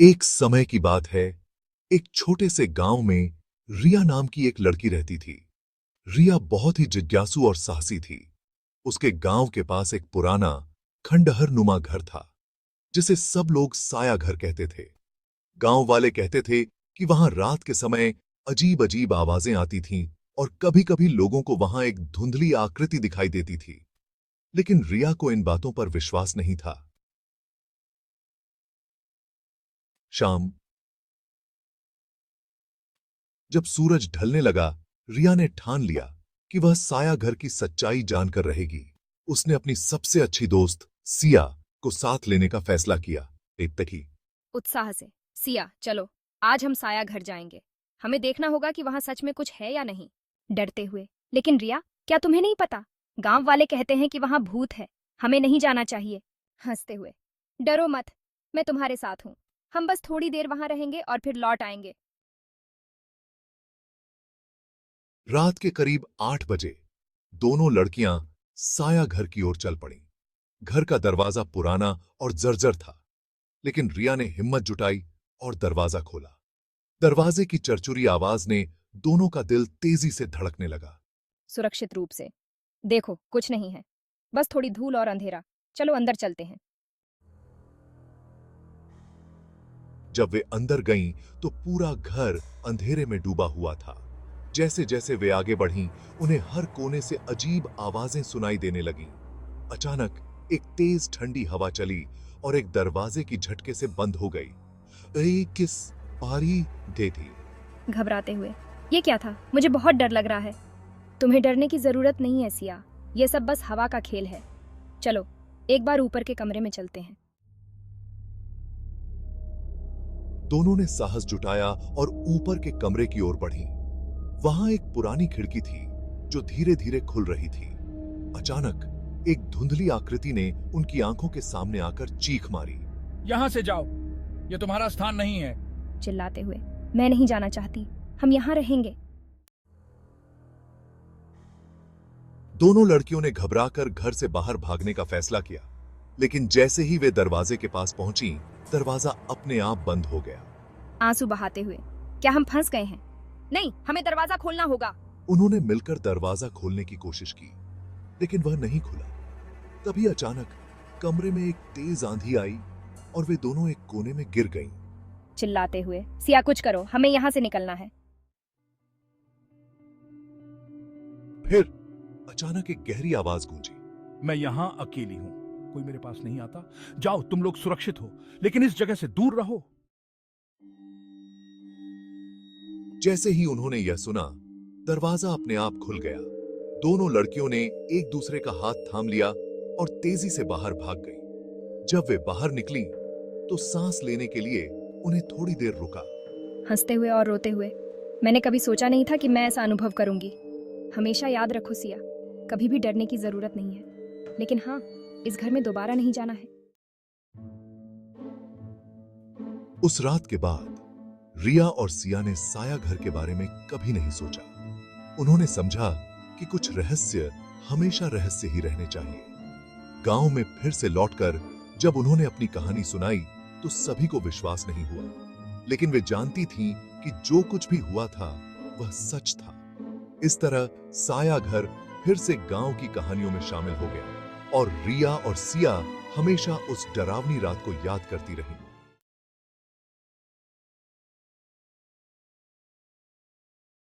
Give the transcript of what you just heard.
एक समय की बात है। एक छोटे से गांव में रिया नाम की एक लड़की रहती थी। रिया बहुत ही जिज्ञासु और साहसी थी। उसके गांव के पास एक पुराना खंडहर नुमा घर था, जिसे सब लोग साया घर कहते थे। गांव वाले कहते थे कि वहां रात के समय अजीब अजीब आवाजें आती थीं और कभी-कभी लोगों को वहां एक धुंधली आकृति दिखाई देती थी। लेकिन रिया को इन बातों पर विश्वास नहीं था। शाम, जब सूरज ढलने लगा, रिया ने ठान लिया कि वह साया घर की सच्चाई जानकर रहेगी। उसने अपनी सबसे अच्छी दोस्त सिया को साथ लेने का फैसला किया। तभी उत्साह से। सिया, चलो, आज हम साया घर जाएंगे। हमें देखना होगा कि वहां सच में कुछ है या नहीं। डरते हुए, लेकिन रिया, क्या तुम्हें नहीं पता? गांव वाले कहते हैं कि वहां भूत है, हमें नहीं जाना चाहिए। हंसते हुए, डरो मत, मैं तुम्हारे साथ हूँ। हम बस थोड़ी देर वहां रहेंगे और फिर लौट आएंगे। रात के करीब 8 बजे दोनों लड़कियां साया घर की ओर चल पड़ीं। घर का दरवाजा पुराना और जर्जर था, लेकिन रिया ने हिम्मत जुटाई और दरवाजा खोला। दरवाजे की चरचुरी आवाज ने दोनों का दिल तेजी से धड़कने लगा। सुरक्षित रूप से। देखो, कुछ नहीं है, बस थोड़ी धूल और अंधेरा। चलो अंदर चलते हैं। जब वे अंदर गईं, तो पूरा घर अंधेरे में डूबा हुआ था। जैसे जैसे वे आगे बढ़ीं, उन्हें हर कोने से अजीब आवाजें सुनाई देने लगीं। अचानक एक तेज ठंडी हवा चली और एक दरवाजे की झटके से बंद हो गई। किस पारी दे थी। घबराते हुए, ये क्या था? मुझे बहुत डर लग रहा है। तुम्हें डरने की जरूरत नहीं है सिया, ये सब बस हवा का खेल है। चलो, एक बार ऊपर के कमरे में चलते हैं। दोनों ने साहस जुटाया और ऊपर के कमरे की ओर बढ़ी। वहां एक पुरानी खिड़की थी जो धीरे धीरे खुल रही थी। अचानक एक धुंधली आकृति ने उनकी आंखों के सामने आकर चीख मारी। यहां से जाओ, ये तुम्हारा स्थान नहीं है। चिल्लाते हुए, मैं नहीं जाना चाहती, हम यहाँ रहेंगे। दोनों लड़कियों ने घबराकर घर से बाहर भागने का फैसला किया, लेकिन जैसे ही वे दरवाजे के पास पहुंची, दरवाजा अपने आप बंद हो गया। आंसू बहाते हुए, क्या हम फंस गए हैं? नहीं, हमें दरवाजा खोलना होगा। उन्होंने मिलकर दरवाजा खोलने की कोशिश की, लेकिन वह नहीं खुला। तभी अचानक कमरे में एक तेज आंधी आई और वे दोनों एक कोने में गिर गईं। चिल्लाते हुए, सिया कुछ करो, हमें यहाँ से निकलना है। फिर अचानक एक गहरी आवाज गूंजी। मैं यहां अकेली हूं, कोई मेरे पास नहीं आता। जाओ, तुम लोग सुरक्षित हो, लेकिन इस जगह से दूर रहो। जैसे ही उन्होंने यह सुना, दरवाजा अपने आप खुल गया। दोनों लड़कियों ने एक दूसरे का हाथ थाम लिया और तेजी से बाहर भाग गई। जब वे बाहर निकली, तो सांस लेने के लिए उन्हें थोड़ी देर रुका। हंसते हुए और रोते हुए, मैंने कभी सोचा नहीं था कि मैं ऐसा अनुभव करूंगी। हमेशा याद रखो सिया, कभी भी डरने की जरूरत नहीं है, लेकिन हाँ, इस घर में दोबारा नहीं जाना है। उस रात के बाद रिया और सिया ने साया घर के बारे में कभी नहीं सोचा। उन्होंने समझा कि कुछ रहस्य हमेशा रहस्य ही रहने चाहिए। गांव में फिर से लौटकर जब उन्होंने अपनी कहानी सुनाई, तो सभी को विश्वास नहीं हुआ, लेकिन वे जानती थीं कि जो कुछ भी हुआ था वह सच था। इस तरह साया घर फिर से गांव की कहानियों में शामिल हो गया और रिया और सिया हमेशा उस डरावनी रात को याद करती रहीं।